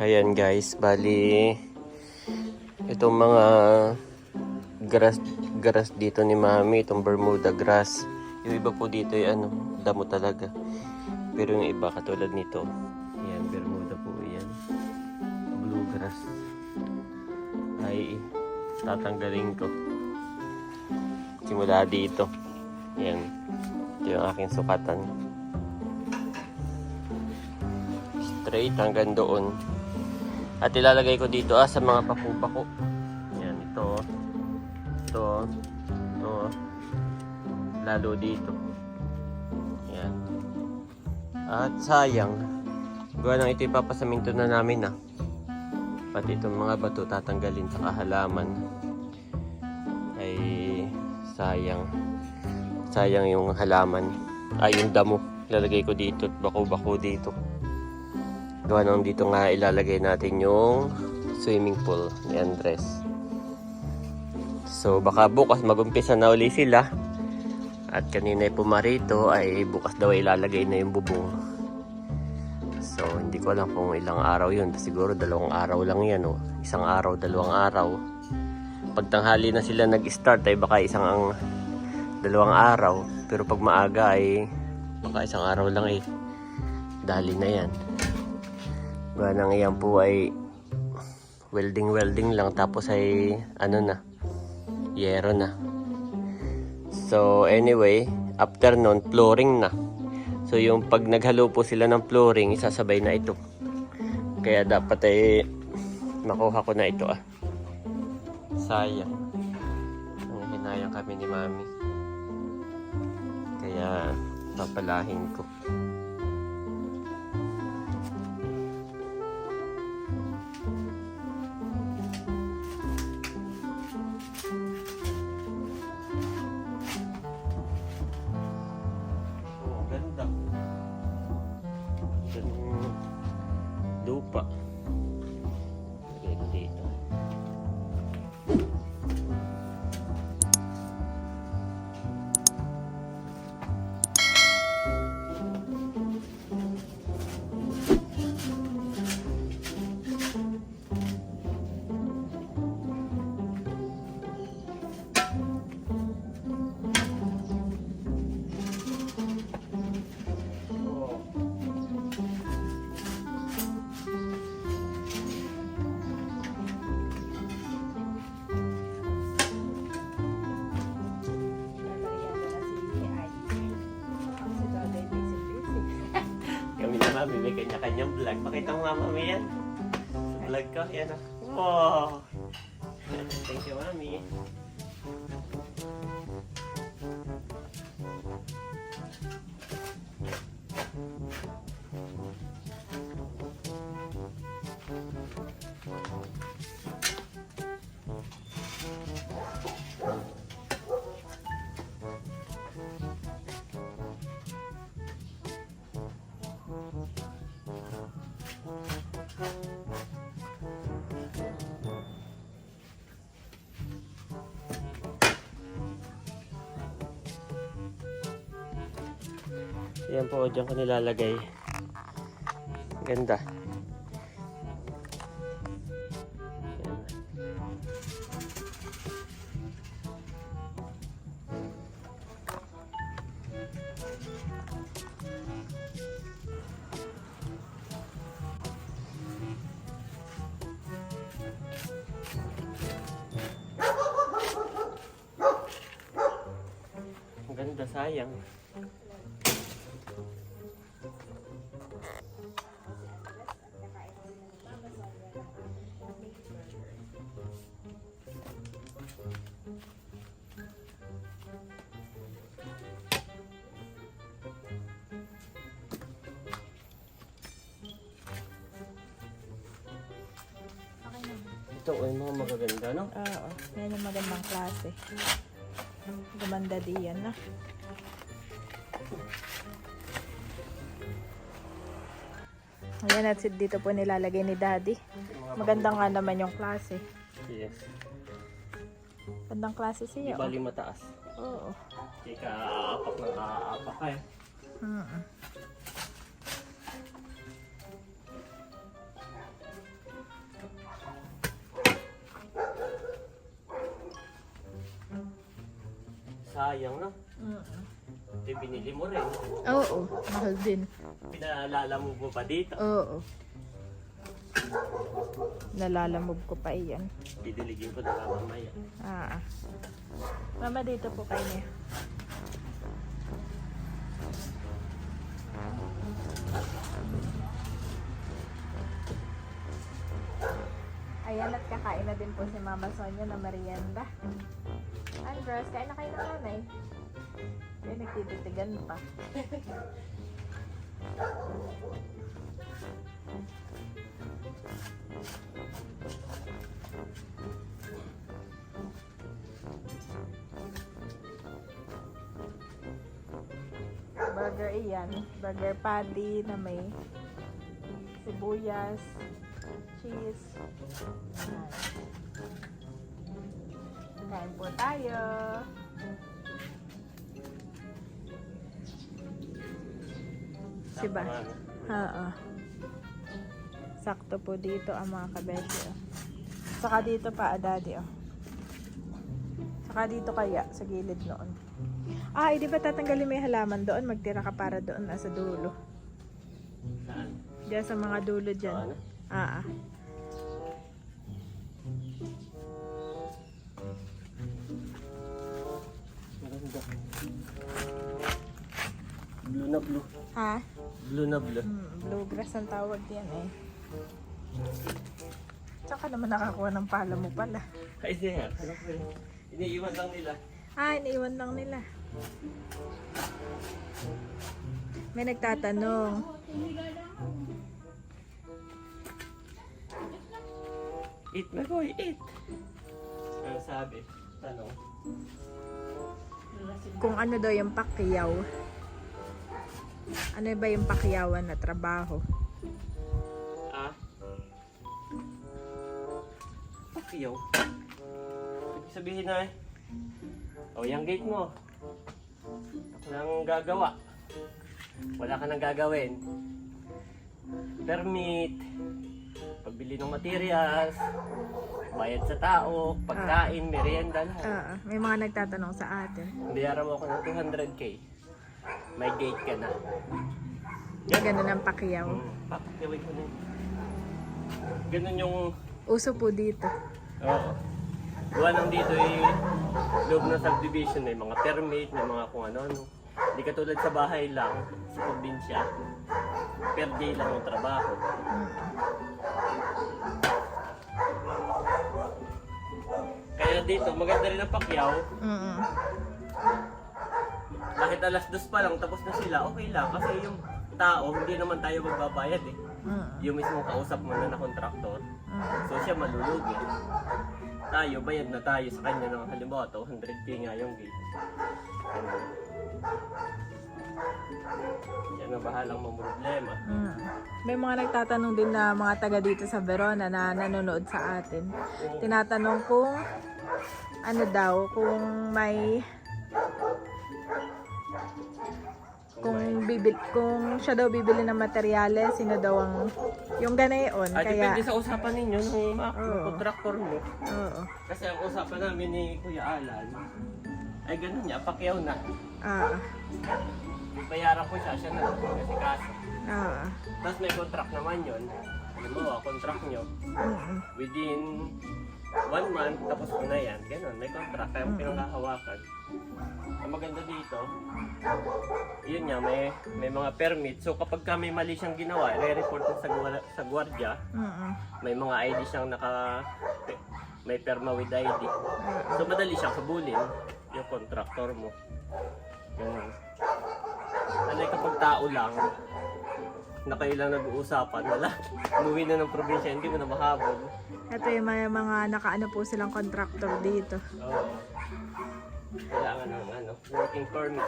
Ayan guys, bali itong mga grass dito ni Mami, itong Bermuda grass. Yung iba po dito ay damo talaga. Pero yung iba katulad nito, ayan, Bermuda po yan. Bluegrass. Ay tatanggalin ko. Simula dito. Ayan. Ito yung aking sukatan. Straight hanggang doon. At ilalagay ko dito sa mga paku-paku. Yan, ito. Lalo dito. Yan. At sayang. Gawa nang ito ipapasaminto na namin Pati itong mga bato tatanggalin sa halaman. Ay sayang. Sayang yung halaman. Yung damo. Ilalagay ko dito at bako-bako dito. Gawa nang dito nga ilalagay natin yung swimming pool ni Andres. So baka bukas mag-umpisa na uli sila. At kanina pumarito ay bukas daw ilalagay na yung bubong. So hindi ko alam kung ilang araw yun. Siguro 2 araw lang yan. 1 araw, 2 araw. Pag tanghali na sila nag-start ay baka 1 araw. Pero pag maaga ay baka 1 araw lang dali na yan. Ganang iyan po ay welding lang tapos ay yero na. So anyway, after nun flooring na. So yung pag naghalo po sila ng flooring, isasabay na ito. Kaya dapat ay makuha ko na ito Sayang. Nanghihinayang kami ni Mami. Kaya papalahin ko. Lupa. Dito. Mami, may kanya-kanyang vlog. Pakita mo nga, Mami, yan. Sa vlog ko, yan Wow! Thank you, Mami. Yan po, dyan ko nilalagay. Ganda. Yan. Ganda, sayang. Ito ay mga magaganda, no? Oo, yan yung magandang klase. Gumanda diyan Ayan, at dito po nilalagay ni Daddy. Maganda nga naman yung klase. Yes. Magandang klase siya. Di bali mataas. Oo. Kaya aapak ng aapak Mm. sayang, no? Ito binili mo rin. Oo, mahal din. Pinalalamog mo pa dito. Oo. Nalalamog ko pa iyan. Didiligin ko na lang mamaya. Ah. Mama, dito po kayo niya. Ayan, at kakain na din po si Mama Sonia na merienda. Andres, kain na kayo ng nanay. Ay, nagtititigan pa. Burger iyan. Burger patty na may sibuyas, cheese. Ayan. Kain po tayo. Diba? Oo. Sakto po dito ang mga kabeshi. Oh. Saka dito pa, daddy. Oh. Saka dito kaya, sa gilid noon. Ah, di ba tatanggalin mo yung halaman doon? Magtira ka para doon, nasa dulo. Saan? Diyan sa mga dulo dyan. Ano? Ah, ah. Maganda. Blue na blue. Ha? Blue na blue. Bluegrass ang tawag yan eh. Saan ka naman nakakuha ng pala mo pala? Ay, siya. Ano ko yun? Iniiwan lang nila. Ah, iniiwan lang nila. May nagtatanong. Eat na boy, eat. Ano sabi? Tanong. Kung ano daw yung pakyaw. Ano ba yung pakyawan na trabaho? Ah? Pakiyaw. Ibig sabihin na o yung gate mo. Ako nang gagawa. Wala ka nang gagawin. Permit. Pagbili ng materials. Bayad sa tao. Pagkain, merienda lahat. May mga nagtatanong sa atin. Bayaran mo ako ng 200k. May gate ka na. Ganun ang pakyaw. Pakiyawin ko na yun. Ganun yung... Uso po dito. Oo. Gawa lang dito loob ng subdivision, may mga permit, may mga kung ano-ano. Hindi katulad sa bahay lang, sa probinsya. Per day lang yung trabaho. Kaya dito, maganda rin ang pakyaw. Kahit alas 2 pa lang, tapos na sila, okay lang. Kasi yung tao, hindi naman tayo magbabayad eh. Yung mismo kausap mo na kontraktor. So siya malulugi. Tayo, bayad na tayo sa kanya ng halimbawa, 200k nga yung gate. Yan ang bahalang mamroblema. May mga nagtatanong din na mga taga dito sa Verona na nanonood sa atin. Tinatanong kung ano daw, kung may kung siya daw bibili ng materyales, sino daw ang yung ganayon. Kaya Depende sa usapan ninyo ng kontraktor mo. Oo. Kasi ang usapan namin ni Kuya Alan ay ganun niya, pakyaw na. Bayaran ko siya na lang kasi kaso. Tapos may contract naman yun. Halimbawa, contract nyo within 1 month, tapos ko na yan. Ganun, may contract, kaya pinanghahawakan. Ang maganda dito, yun nga, may mga permit. So kapag may mali siyang ginawa, i-report sa gwardiya. May mga ID siyang may perma with ID. So madali siyang kabulin yung contractor mo. Ganun. Alay kapag tao lang, na kayo lang nag-uusapan, wala. Umuwi na ng probinsya, hindi mo na mahabol. Ito yung mga nakaano po silang contractor dito. Oo. Kailangan ng working permit.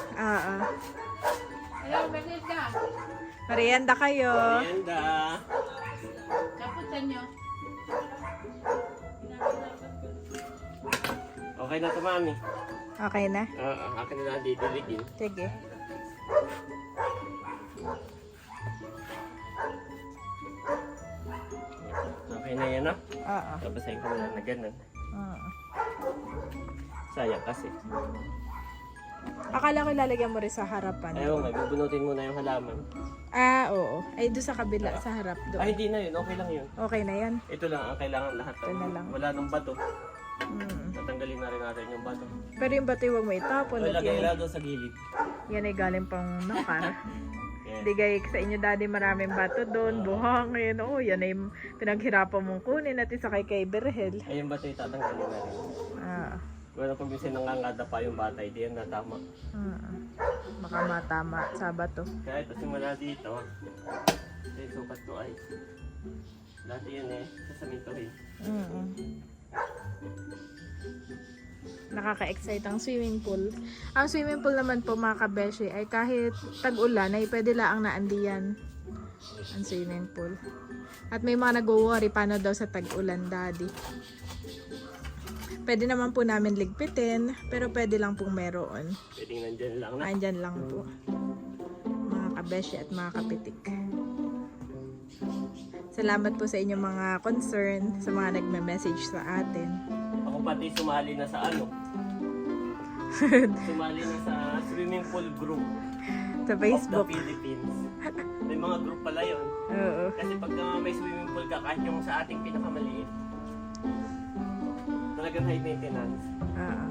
Hello, Bernilda. Merienda kayo. Merienda. Kaputan nyo. Okay na to, mami. Okay na? Oo, akin na lang didiligin. Sige. Okay na yan, no? Oo. Babasahin ko na lang na ganun. Oo. Sayang kasi. Akala ko ilalagyan mo rin sa harapan. Ayaw nga, bubunutin mo na yung halaman. Ah, oo. Ay, doon sa kabila, sa harap Ay, doon. hindi na yun. Okay lang yun. Okay na yan. Ito lang ang kailangan lahat. Ito na lang. Wala nang bato. Hmm. Tatanggalin na rin natin yung bato. Pero yung bato huwag mo itapon. Ay, At lagay yan, lang doon sa gilid. yan ay galing pang nakar. Yes. Digay sa inyo daddy maraming bato doon, buhangin. Oh, yan ay pinaghirapan mong kunin at isa kay Berhel. Ay, yung bato itatanggalin na rin. Ah. Wala pag minsan nangangada pa yung bata, hindi yan natama. Baka matama sa bato. Kaya ito simula dito. Ito yung sukat ko ay. Dati yun sasamintuhin. Nakaka-excite ang swimming pool. Ang swimming pool naman po mga kabeshi ay kahit tag-ulan ay pwede lang naandiyan ang swimming pool. At may mga nag-worry paano daw sa tag-ulan daddy. Pwede naman po namin ligpitin pero pwede lang pong meron. Pwedeng nandyan lang na. Andyan lang po. Mga kabeshi at mga kapitik. Salamat po sa inyong mga concern, sa mga nagme-message sa atin. Ako pati sumali na sa ano. Sumali na sa swimming pool group Sa of Facebook. the Philippines. May mga group pala yun. Oo. Kasi pag may swimming pool ka, kahit yung sa ating pinakamaliit, talagang high maintenance. Oo.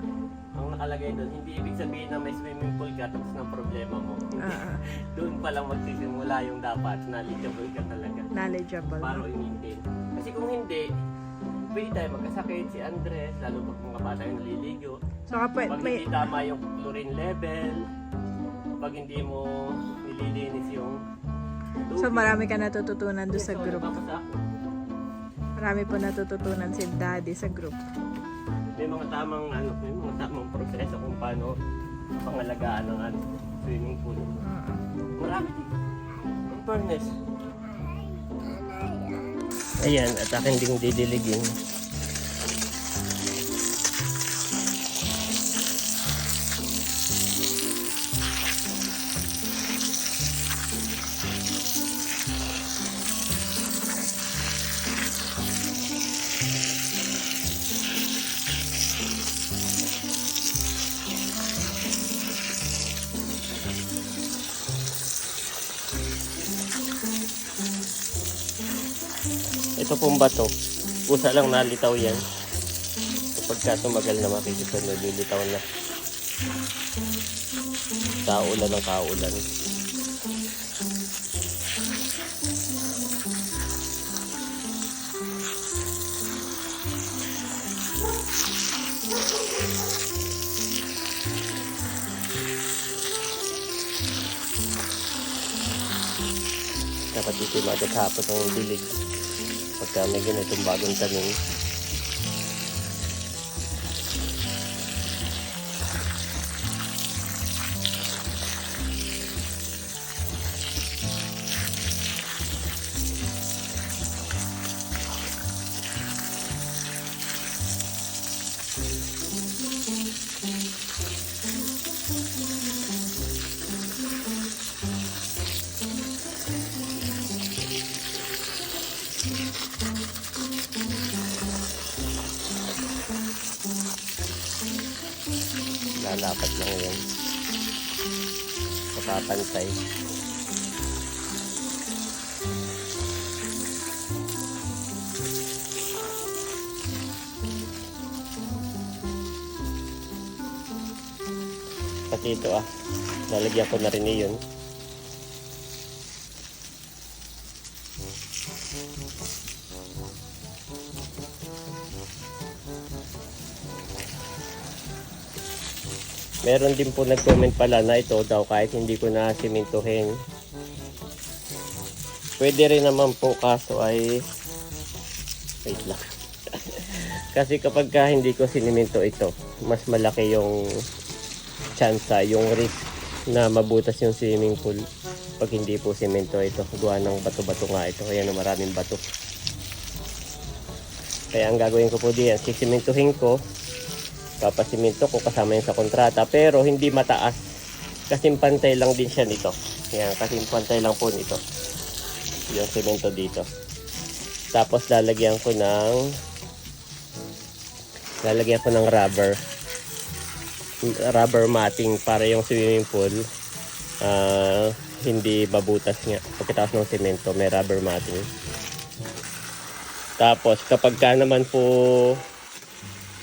Ang nakalagay doon, hindi ibig sabihin na may swimming pool ka tapos ng problema mo. Oo. Doon pa lang magsisimula yung dapat knowledgeable ka talaga Knowledgeable. para i-maintain. Kasi kung hindi, pwede tayo magkasakit si Andres, lalo pag mga bata yung naliligo. So kapag Pag may hindi tama yung chlorine level, pag hindi mo nililinis yung tubig. So marami ka natututunan doon sa So, group. nababasa ako. Marami po natututunan si Daddy sa group. May mga tamang proseso kung paano pangalagaan ng swimming pool. Marami. In fairness. Ayan, at akin ding didiligin. Ito pong bato, pusa lang nalitaw yan. Kapag tumagal na makikita nyo, lilitaw na. Kaulan ng kaulan. Dapat dito matatapos ang dilig pagka may ganitong bagong tanim. Lalapat lang yan. Mapapantay. Pati ito lalagyan ko na rin iyon. Meron din po nag-comment pala na ito daw kahit hindi ko na simintuhin. Pwede rin naman po kaso ay wait lang. Kasi kapag hindi ko siniminto ito, mas malaki yung tsansa, yung risk na mabutas yung swimming pool pag hindi po simento ito. Gawa ng bato-bato nga ito. Ayan, maraming bato. Kaya ang gagawin ko po diyan, sisimintuhin ko. Papasiminto ko kasama yun sa kontrata pero hindi mataas kasi pantay lang din siya nito. Yan, kasi pantay lang po nito yung semento dito. Tapos lalagyan ko ng rubber rubber matting para yung swimming pool hindi babutas nga. Pagkatapos ng semento, may rubber matting. Tapos kapag ka naman po,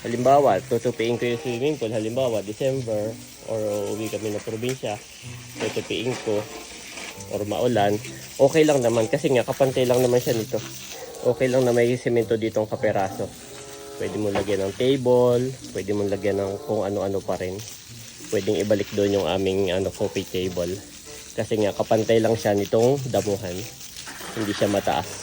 halimbawa, tutupiin ko yung swimming pool, halimbawa, December, or uwi kami na probinsya, tutupiin ko, or maulan, okay lang naman kasi nga kapantay lang naman siya nito. Okay lang na may semento ditong kaperaso. Pwede mo lagyan ng table, pwede mo lagyan ng kung ano-ano pa rin. Pwedeng ibalik doon yung aming coffee table. Kasi nga kapantay lang siya nitong damuhan. Hindi siya mataas.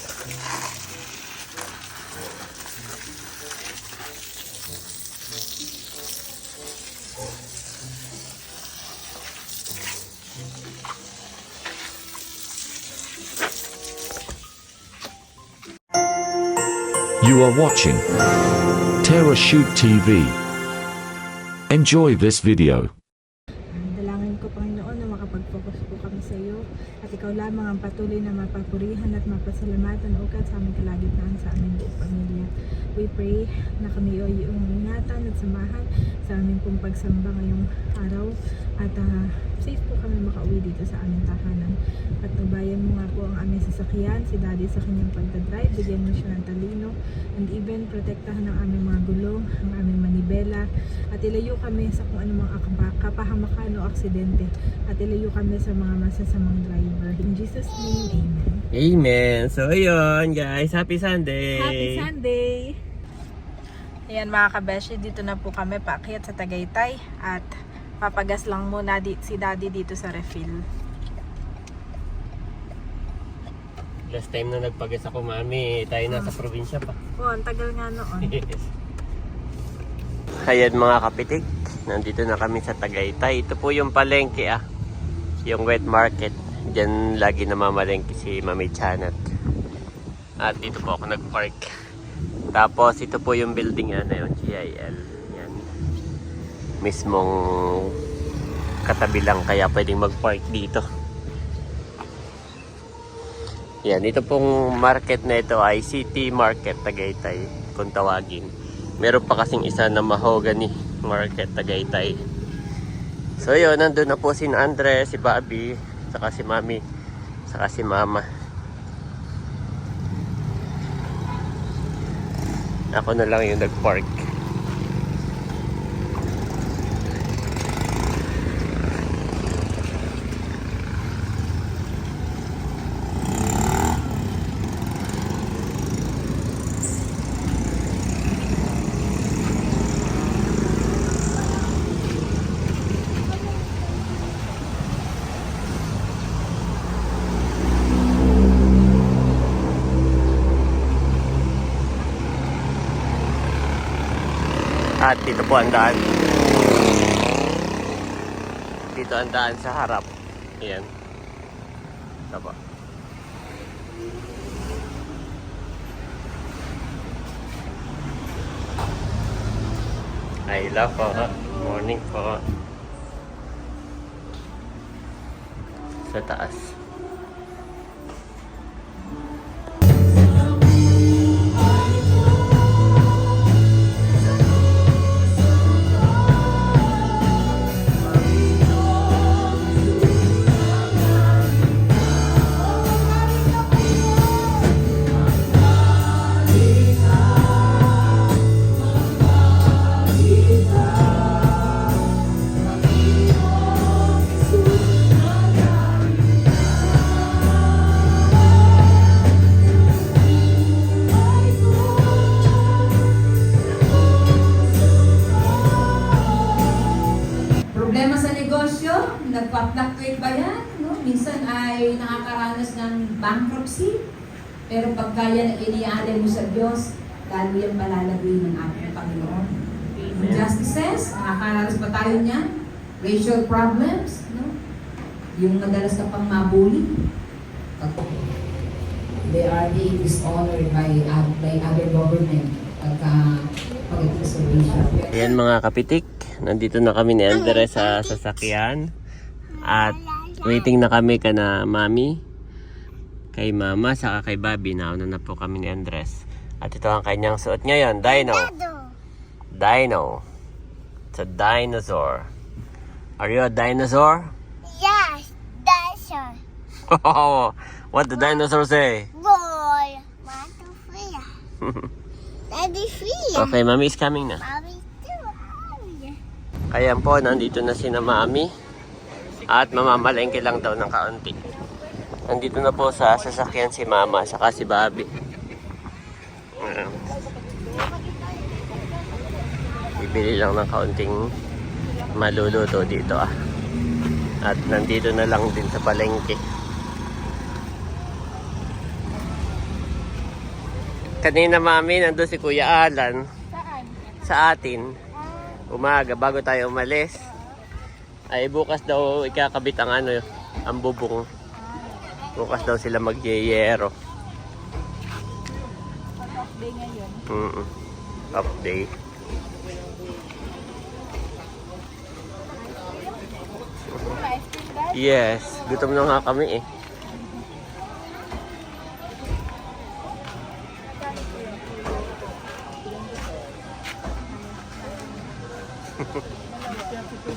You are watching Terra Shoot TV. Enjoy this video. Dalangin ko, Panginoon, na makapag-focus po kami sa iyo at ikaw lamang ang patuloy na mapapurihan at mapasalamatan o sa aming kalagitnaan sa aming buong pamilya. We pray na kami ay iyong ingatan at samahan sa aming pong pagsamba ngayong araw at safe po kami makauwi dito sa aming tahanan. At nabayan mo nga po ang aming sasakyan, si Daddy sa kanyang pagdadrive, bigyan mo siya ng talino, and even protektahan ang aming mga gulong, ang aming manibela, at ilayo kami sa kung anumang kapahamakan o aksidente, at ilayo kami sa mga masasamang driver. In Jesus' name, Amen. Amen. So ayun guys, happy Sunday. Happy Sunday! Ayan mga kabeshi, dito na po kami paakyat sa Tagaytay at papagas lang muna si Daddy dito sa refill. Last time na nagpagas ako, mami, tayo nasa probinsya pa. Oh, ang tagal nga noon. Ayan mga kapitik, nandito na kami sa Tagaytay. Ito po yung palengke yung wet market. Diyan lagi namamalengke si Mami Chanat. At dito po ako nagpark. Tapos ito po yung building na yun, GIL. Yan. Mismong katabi lang kaya pwedeng magpark dito. Yan, ito pong market na ito ay City Market Tagaytay kung tawagin. Meron pa kasing isa na Mahogany Market Tagaytay. So yun, nandun na po si Andres, si Bobby, saka si Mami, saka si Mama. Ako na lang yung nag-park. At dito po ang daan. Dito ang daan sa harap. Ayan. Taba. I love po. Morning po. Sa taas. Problema sa negosyo, nagpa-fluctuate ba yan? No? Minsan ay nakakaranas ng bankruptcy. Pero pagka yan iniaalay mo sa Diyos, lalo yan palalaguin ng ating Panginoon. Injustices, nakakaranas pa tayo niyan. Racial problems, no? Yung madalas ka pang mabuli. They are being dishonored by other government pagka pagdating sa racial. Ayan mga kapitik, nandito na kami ni Andres sa sasakyan. At waiting na kami kana Mami, kay Mama, saka kay Bobby. Nauna na po kami ni Andres. At ito ang kanyang suot ngayon, Dino. So a dinosaur. Are you a dinosaur? Yes, dinosaur. What the dinosaur say? Roar. 1, 2, 3. Daddy, 3. Okay, Mommy is coming na. Mommy, 2. Ayan po, nandito na si na Mami. At mamamalengke lang daw ng kaunti. Nandito na po sa sasakyan si Mama, saka si Bobby. Ayan. Bibili lang ng kaunting maluluto dito ah. At nandito na lang din sa palengke. Kanina Mami, nandun si Kuya Alan. Saan? Sa atin. Umaga, bago tayo umalis. Ay bukas daw ikakabit ang ano, ang bubong. Bukas daw sila magyeyero. Off day ngayon. Off day. Ice cream, Dad? Yes, gutom na nga kami eh.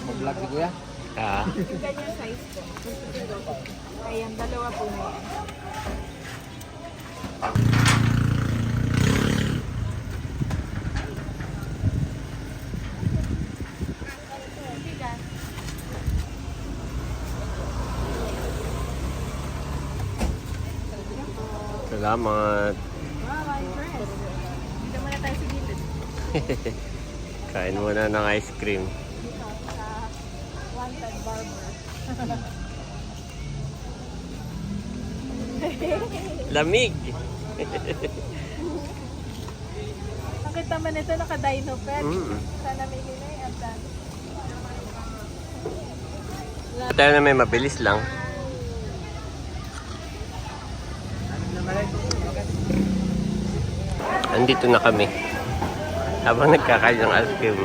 Mag-vlog si Kuya? Ah, Ganyan size ko. Ayan, dalawa po na yan. salamat. Wow, my friend. Dito muna tayo sa gilid. Kain muna ng ice cream. Dito sa Wanted Barber. Lamig! Nakita man ito, naka-dino pet. Mm. Sana may nilay at dami. Tayo na may mabilis lang. Andito na kami. Habang nagkakain ng ice cream.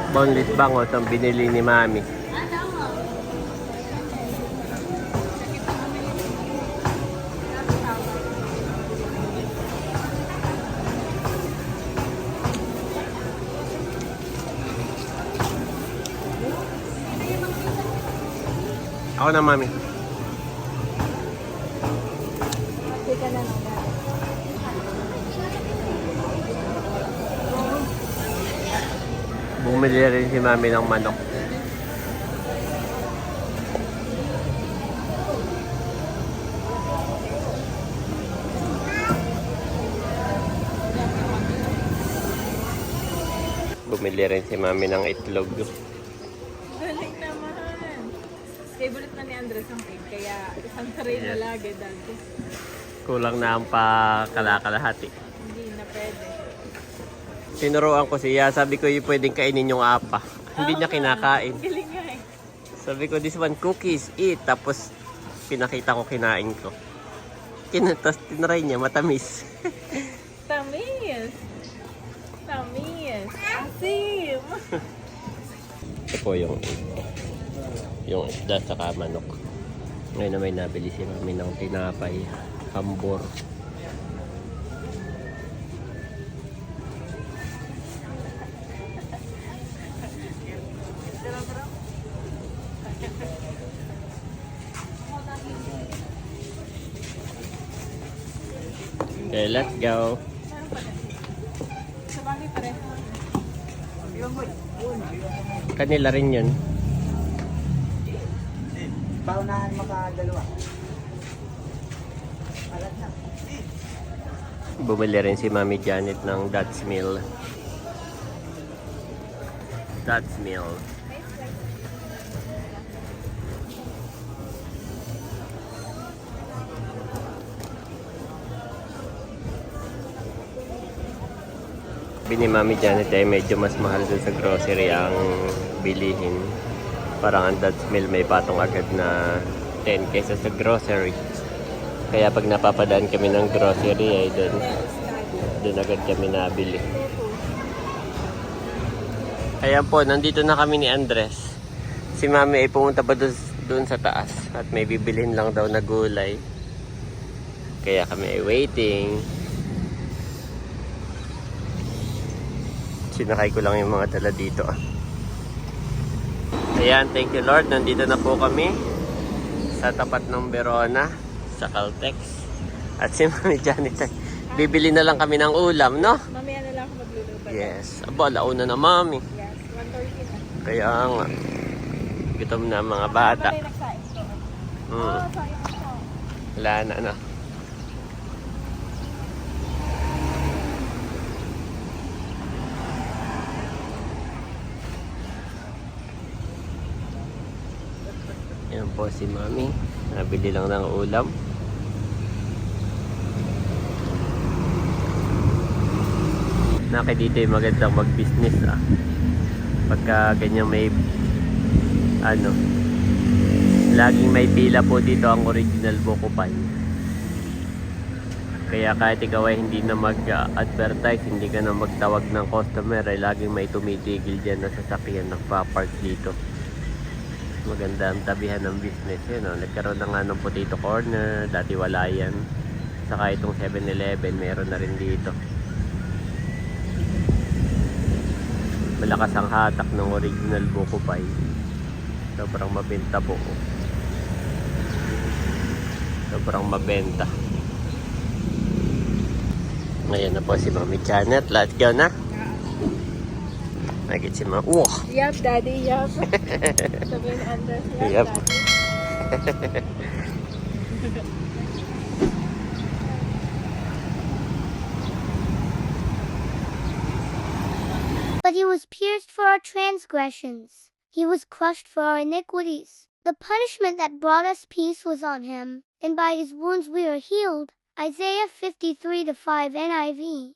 Boneless bangos ang binili ni Mami. Ako na, Mami. Hindi ka na lang, Dad. Bumili rin si Mami ng manok. Bumili rin si Mami ng itlog. Galing naman. Favorite na ni Andres ang egg, kaya isang tray na lagi dati. Kulang na ang pakalakalahati. Hindi na pwede. Tinuruan ko siya, sabi ko yung pwedeng kainin yung apa. Hindi niya kinakain. Galing nga eh. Sabi ko, this one cookies, eat. Tapos pinakita ko kinain ko. Tapos tinry niya, matamis. Tamis! Tamis! Asim! Ito po yung isda sa manok. Ngayon na may nabili si Mami ng tinapay, hambor. Okay, let's go. Sa bagay pareho. Kanila rin yun. Paunahan makadalawa. Bumili rin si Mami Janet ng Dutch Mill. Dutch Mill. Sabi ni Mami Janet ay medyo mas mahal dun sa grocery ang bilihin. Parang ang Dutch Mill may patong agad na 10 kaysa sa grocery. Kaya pag napapadaan kami ng grocery ay dun agad kami nabili. Ayan po, nandito na kami ni Andres Si Mami ay pumunta pa doon sa taas at may bibilhin lang daw na gulay. Kaya kami ay waiting. Sinakay ko lang yung mga dala dito. Ayan, thank you Lord. Nandito na po kami sa tapat ng Verona, sa Caltex. At si Mami Janet ay bibili na lang kami ng ulam, no? Mamaya na lang ako magluluto. Yes. Aba, launa na Mami. Yes, 1:30 na. Kaya nga. Gutom na ang mga bata. Ano nagsaing to? Hmm. Sayang ako. Wala na, no? Yan po si Mami. Nabili lang ng ulam. Naki dito yung magandang mag-business pagka ganyan may laging may pila po dito ang original buko pie. Kaya kahit ikaw ay hindi na mag-advertise, hindi ka na magtawag ng customer, ay laging may tumitigil dyan na sasakyan nagpa-park dito. Maganda ang tabihan ng business yun. Nagkaroon na nga ng potato corner, dati wala yan. Saka itong 7-Eleven meron na rin dito. Malakas ang hatak ng original buko pie. Sobrang mabenta po. Sobrang mabenta. Ngayon na po si Mami Janet. Let's go na. Nakikit si Mami. Wow! Yup, Daddy, yup. Sabi ni Andres, Yup. Daddy. But he was pierced for our transgressions. He was crushed for our iniquities. The punishment that brought us peace was on him, and by his wounds we are healed. Isaiah 53:5 NIV.